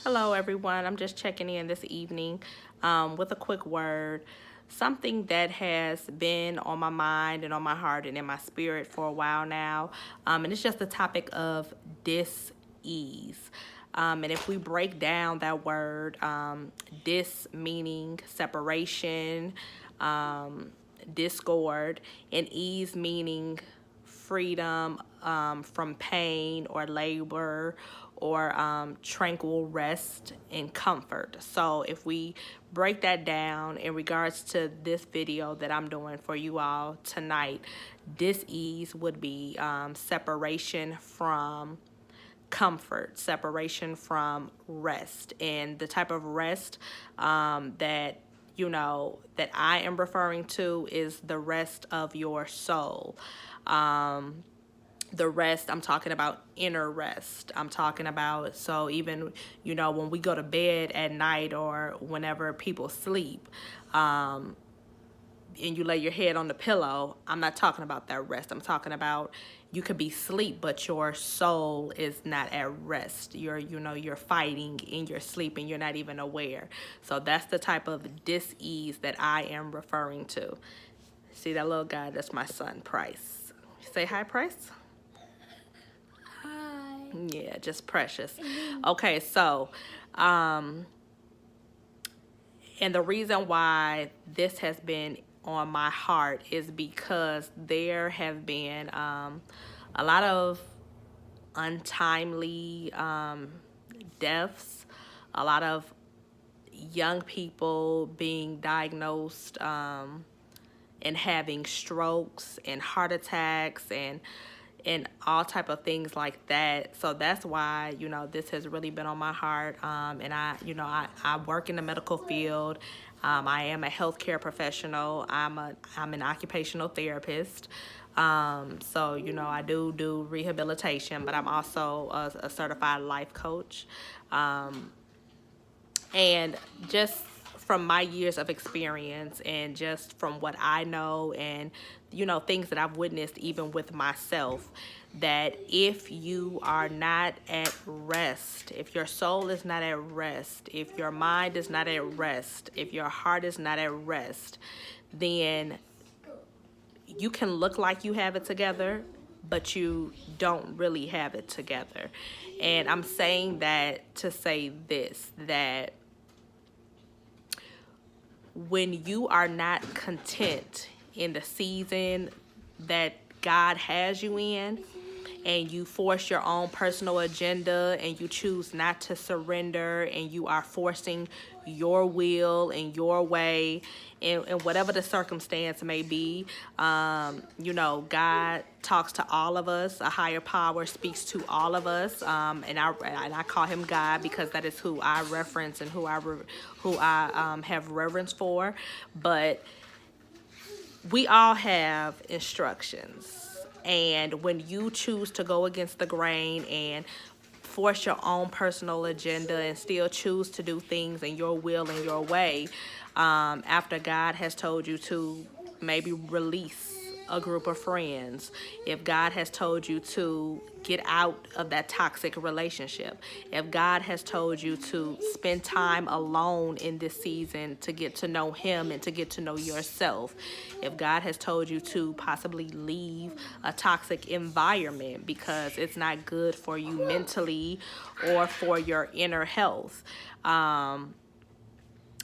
Hello, everyone. I'm just checking in this evening with a quick word. Something that has been on my mind and on my heart and in my spirit for a while now. And it's just the topic of dis-ease. And if we break down that word, dis meaning separation, discord, and ease meaning freedom from pain or labor or tranquil rest and comfort. So if we break that down in regards to this video that I'm doing for you all tonight, dis-ease would be separation from comfort, separation from rest, and the type of rest that that I am referring to is the rest of your soul. The rest, I'm talking about inner rest. I'm talking about, so even when we go to bed at night or whenever people sleep, and you lay your head on the pillow, I'm not talking about that rest. I'm talking about you could be asleep, but your soul is not at rest. You're fighting in your sleep and you're not even aware. So that's the type of dis-ease that I am referring to. See that little guy? That's my son, Price. Say hi, Price. Hi. Yeah, just precious. Okay, so and the reason why this has been on my heart is because there have been a lot of untimely deaths, a lot of young people being diagnosed and having strokes and heart attacks and all type of things like that. So that's why this has really been on my heart. And I work in the medical field. I am a healthcare professional. I'm an occupational therapist. So I do rehabilitation, but I'm also a certified life coach. And just from my years of experience and just from what I know and things that I've witnessed even with myself, that if you are not at rest, if your soul is not at rest, if your mind is not at rest, if your heart is not at rest, then you can look like you have it together, but you don't really have it together. And I'm saying that to say this, that when you are not content in the season that God has you in, and you force your own personal agenda and you choose not to surrender and you are forcing your will and your way and whatever the circumstance may be, God talks to all of us. A higher power speaks to all of us, and I call him God because that is who I reference and who I have reverence for. But we all have instructions. And when you choose to go against the grain and force your own personal agenda and still choose to do things in your will and your way, after God has told you to maybe release a group of friends, if God has told you to get out of that toxic relationship, if God has told you to spend time alone in this season to get to know him and to get to know yourself, if God has told you to possibly leave a toxic environment because it's not good for you mentally or for your inner health,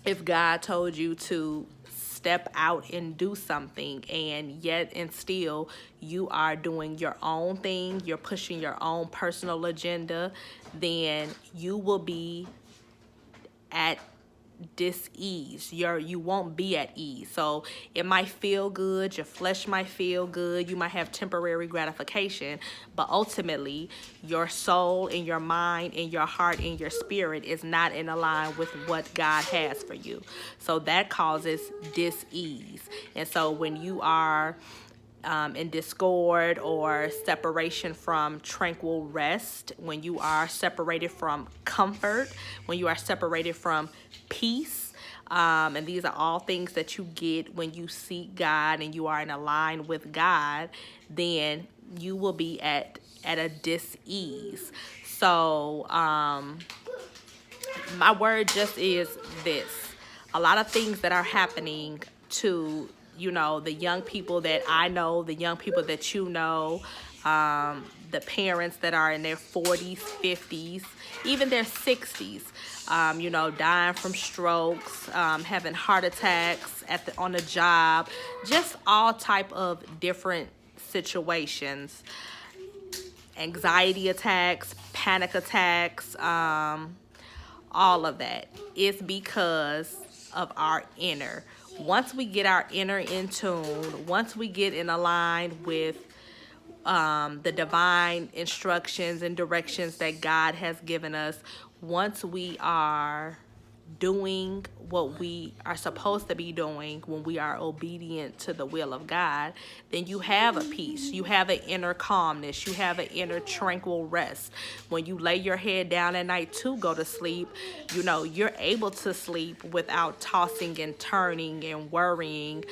if God told you to step out and do something and yet and still you are doing your own thing, you're pushing your own personal agenda, then you will be at dis-ease. You won't be at ease. So it might feel good, your flesh might feel good, you might have temporary gratification, but ultimately your soul and your mind and your heart and your spirit is not in line with what God has for you. So that causes dis-ease. And so when you are in discord or separation from tranquil rest, when you are separated from comfort, when you are separated from peace, and these are all things that you get when you seek God and you are in a line with God, then you will be at a dis-ease. So my word just is this. A lot of things that are happening to, the young people that I know, the young people that you know, the parents that are in their 40s, 50s, even their 60s, dying from strokes, having heart attacks on the job, just all type of different situations, anxiety attacks, panic attacks, all of that is because of our inner. Once we get our inner in tune, once we get in line with the divine instructions and directions that God has given us, once we are doing what we are supposed to be doing, when we are obedient to the will of God, then you have a peace. You have an inner calmness. You have an inner tranquil rest. When you lay your head down at night to go to sleep, you're able to sleep without tossing and turning and worrying,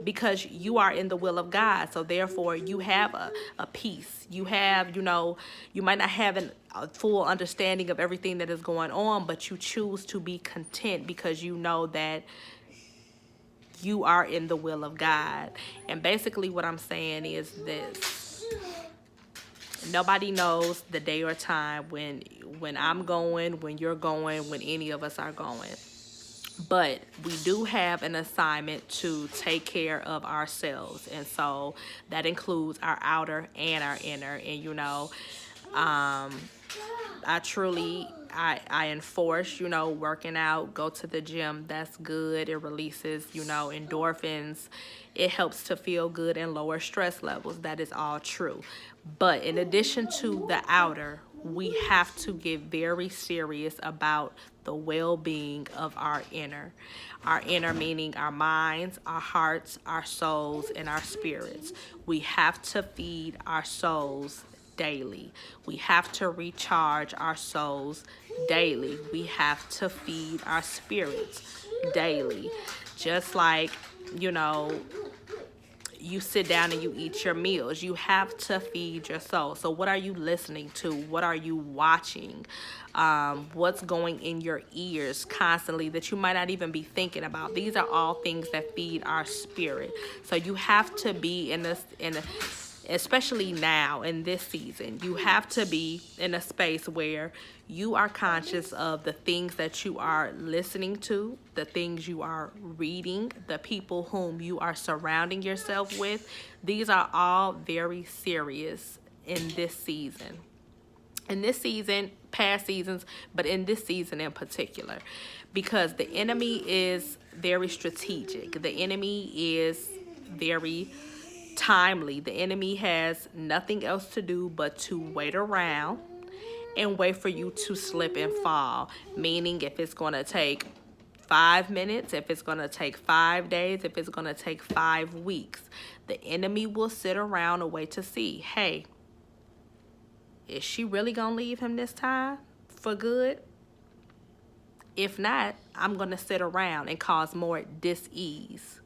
because you are in the will of God. So therefore you have a peace. You have, you might not have a full understanding of everything that is going on, but you choose to be content because you know that you are in the will of God. And basically what I'm saying is this: nobody knows the day or time when I'm going, when you're going, when any of us are going. But we do have an assignment to take care of ourselves. And so that includes our outer and our inner. And, I enforce, working out, go to the gym. That's good. It releases, endorphins. It helps to feel good and lower stress levels. That is all true. But in addition to the outer, we have to get very serious about the well-being of our inner. Our inner meaning our minds, our hearts, our souls, and our spirits. We have to feed our souls daily. We have to recharge our souls daily. We have to feed our spirits daily. Just like, you sit down and you eat your meals. You have to feed your soul. So what are you listening to? What are you watching? What's going in your ears constantly that you might not even be thinking about? These are all things that feed our spirit. So you have to be especially now in this season, you have to be in a space where you are conscious of the things that you are listening to, the things you are reading, the people whom you are surrounding yourself with. These are all very serious in this season. In this season, past seasons, but in this season in particular, because the enemy is very strategic. The enemy is very timely. The enemy has nothing else to do but to wait around and wait for you to slip and fall. Meaning, if it's going to take 5 minutes, if it's going to take 5 days, if it's going to take 5 weeks, the enemy will sit around and wait to see, hey, is she really going to leave him this time for good? If not, I'm going to sit around and cause more dis-ease.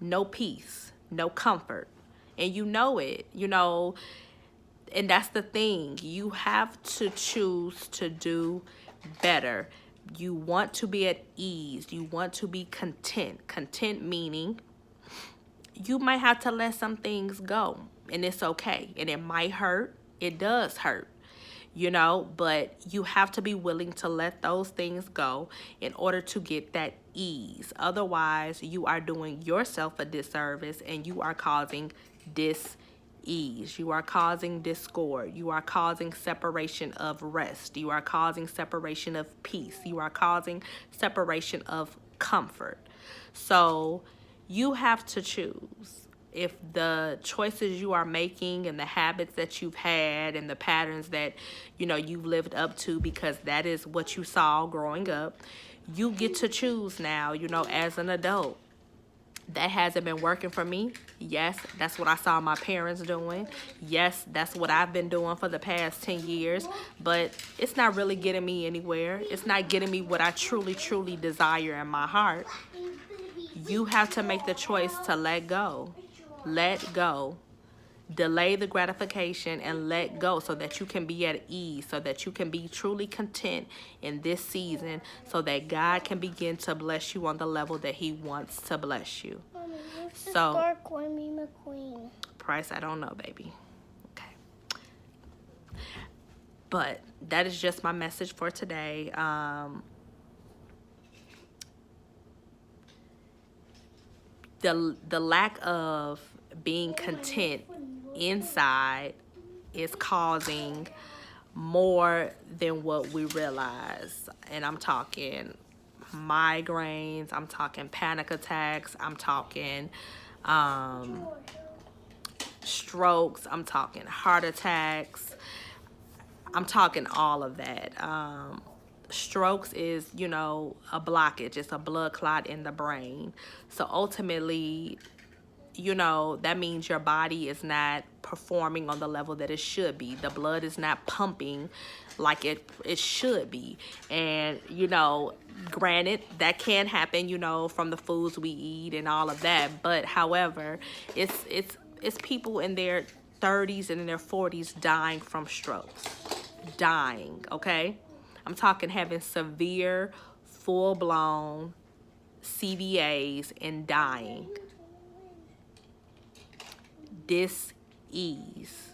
No peace, no comfort. And you know it, and that's the thing. You have to choose to do better. You want to be at ease. You want to be content. Content meaning you might have to let some things go, and it's okay. And it might hurt. It does hurt, but you have to be willing to let those things go in order to get that ease. Otherwise, you are doing yourself a disservice and you are causing dis-ease. You are causing discord. You are causing separation of rest. You are causing separation of peace. You are causing separation of comfort. So you have to choose. If the choices you are making and the habits that you've had and the patterns that, you've lived up to because that is what you saw growing up, you get to choose now, as an adult. That hasn't been working for me. Yes, that's what I saw my parents doing. Yes, that's what I've been doing for the past 10 years. But it's not really getting me anywhere. It's not getting me what I truly, truly desire in my heart. You have to make the choice to let go. Let go. Delay the gratification and let go so that you can be at ease, so that you can be truly content in this season, so that God can begin to bless you on the level that he wants to bless you. Mommy, what's the So, Dark Whammy McQueen? Price, I don't know, baby. Okay. But that is just my message for today. The lack of being content inside is causing more than what we realize. And I'm talking migraines, I'm talking panic attacks, I'm talking strokes, I'm talking heart attacks, I'm talking all of that. Strokes is, you know, a blockage. It's a blood clot in the brain. So ultimately, you know, that means your body is not performing on the level that it should be. The blood is not pumping like it should be. And, you know, granted, that can happen, you know, from the foods we eat and all of that. But however, it's people in their 30s and in their 40s dying from strokes. Dying, okay? I'm talking having severe, full-blown CVAs and dying. Dis-ease.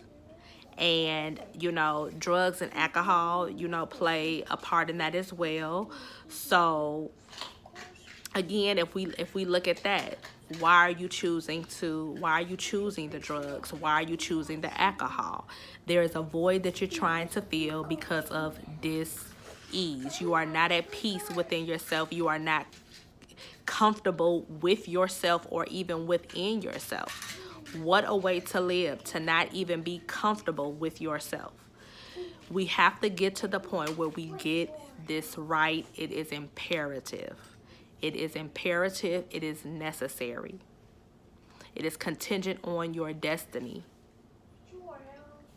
And, you know, drugs and alcohol, you know, play a part in that as well. So, again, if we look at that, why are you choosing the drugs? Why are you choosing the alcohol? There is a void that you're trying to fill because of dis-ease. You are not at peace within yourself. You are not comfortable with yourself or even within yourself. What a way to live, to not even be comfortable with yourself. We have to get to the point where we get this right. It is imperative. It is imperative. It is necessary. It is contingent on your destiny.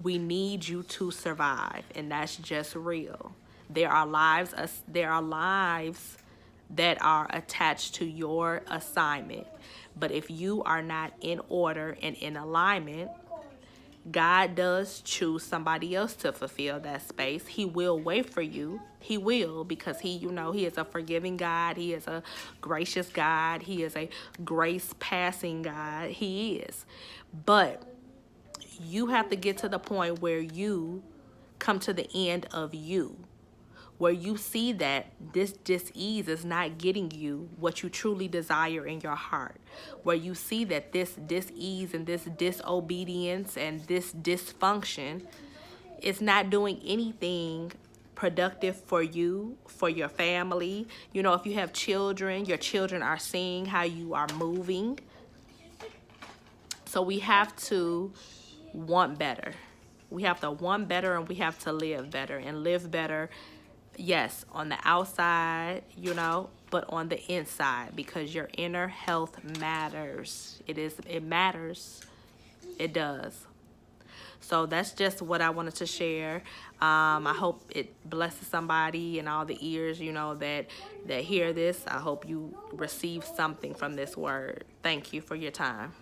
We need you to survive, and that's just real. There are lives that are attached to your assignment. But if you are not in order and in alignment, God does choose somebody else to fulfill that space. He will wait for you. He will, because he is a forgiving God. He is a gracious God. He is a grace-passing God. He is. But you have to get to the point where you come to the end of you, where you see that this dis-ease is not getting you what you truly desire in your heart, where you see that this dis-ease and this disobedience and this dysfunction is not doing anything productive for you, for your family. You know, if you have children, your children are seeing how you are moving. So we have to want better. We have to want better, and we have to live better, and live better. Yes, on the outside, you know, but on the inside, because your inner health matters. It matters. It does. So that's just what I wanted to share. I hope it blesses somebody and all the ears, you know, that hear this. I hope you receive something from this word. Thank you for your time.